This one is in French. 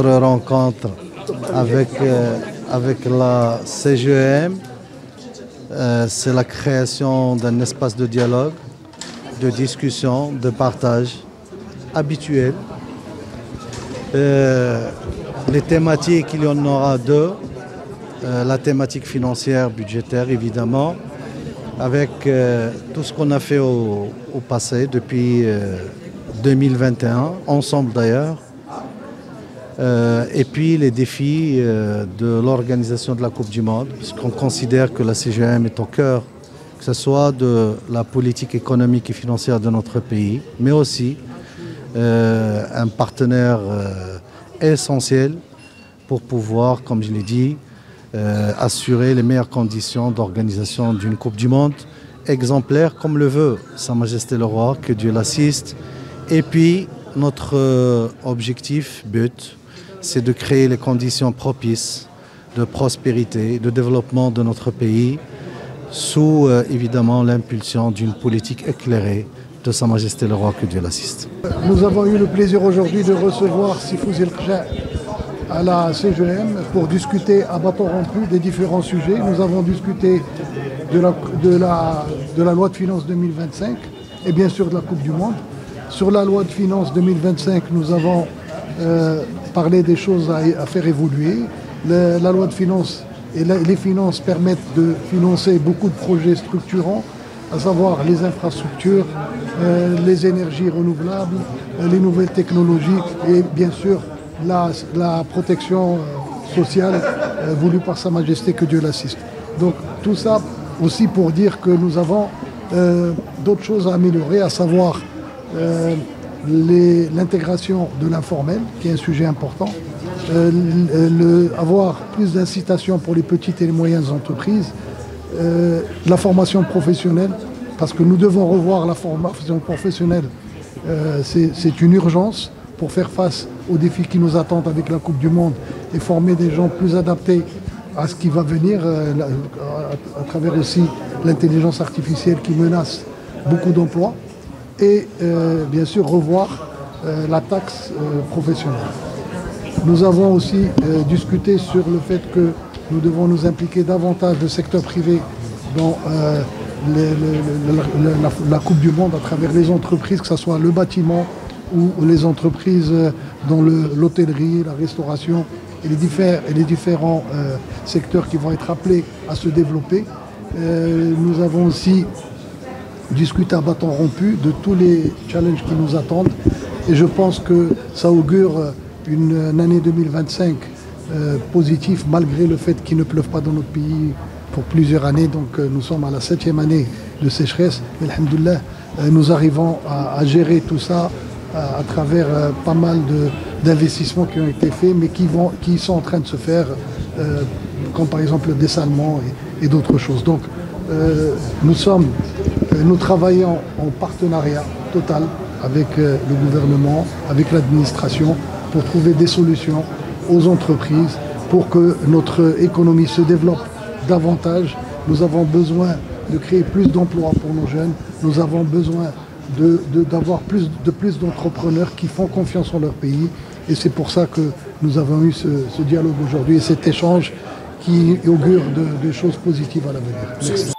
notre rencontre avec la CGEM, c'est la création d'un espace de dialogue, de discussion, de partage habituel. Les thématiques, il y en aura deux. La thématique financière, budgétaire évidemment, avec tout ce qu'on a fait au passé depuis 2021, ensemble d'ailleurs. Et puis les défis de l'organisation de la Coupe du Monde, puisqu'on considère que la CGEM est au cœur, que ce soit de la politique économique et financière de notre pays, mais aussi un partenaire essentiel pour pouvoir, comme je l'ai dit, assurer les meilleures conditions d'organisation d'une Coupe du Monde exemplaire, comme le veut Sa Majesté le Roi, que Dieu l'assiste. Et puis, notre objectif, but, c'est de créer les conditions propices de prospérité, de développement de notre pays, sous évidemment l'impulsion d'une politique éclairée de Sa Majesté le Roi, que Dieu l'assiste. Nous avons eu le plaisir aujourd'hui de recevoir Sifou Zilkja à la CGEM pour discuter à bâton rompu des différents sujets. Nous avons discuté de la loi de finances 2025 et bien sûr de la Coupe du Monde. Sur la loi de finances 2025, nous avons parlé des choses à faire évoluer. La loi de finances et les finances permettent de financer beaucoup de projets structurants, à savoir les infrastructures, les énergies renouvelables, les nouvelles technologies et bien sûr la protection sociale voulue par Sa Majesté, que Dieu l'assiste. Donc tout ça aussi pour dire que nous avons d'autres choses à améliorer, à savoir l'intégration de l'informel, qui est un sujet important, avoir plus d'incitation pour les petites et les moyennes entreprises, la formation professionnelle, parce que nous devons revoir la formation professionnelle, c'est une urgence pour faire face aux défis qui nous attendent avec la Coupe du Monde et former des gens plus adaptés à ce qui va venir, à travers aussi l'intelligence artificielle qui menace beaucoup d'emplois, et bien sûr revoir la taxe professionnelle. Nous avons aussi discuté sur le fait que nous devons nous impliquer davantage le secteur privé dans la Coupe du Monde à travers les entreprises, que ce soit le bâtiment ou les entreprises dans l'hôtellerie, la restauration et les différents secteurs qui vont être appelés à se développer. Nous avons aussi discuté à bâton rompu de tous les challenges qui nous attendent et je pense que ça augure une année 2025 positive malgré le fait qu'il ne pleuve pas dans notre pays pour plusieurs années. Donc nous sommes à la 7e année de sécheresse. Mais alhamdoulilah, nous arrivons à gérer tout ça à travers pas mal d'investissements qui ont été faits, mais qui sont en train de se faire, comme par exemple le dessalement et d'autres choses. Donc nous travaillons en partenariat total avec le gouvernement, avec l'administration, pour trouver des solutions aux entreprises, pour que notre économie se développe davantage. Nous avons besoin de créer plus d'emplois pour nos jeunes. Nous avons besoin d'avoir plus d'entrepreneurs qui font confiance en leur pays. Et c'est pour ça que nous avons eu ce dialogue aujourd'hui et cet échange qui augure de choses positives à l'avenir. Merci.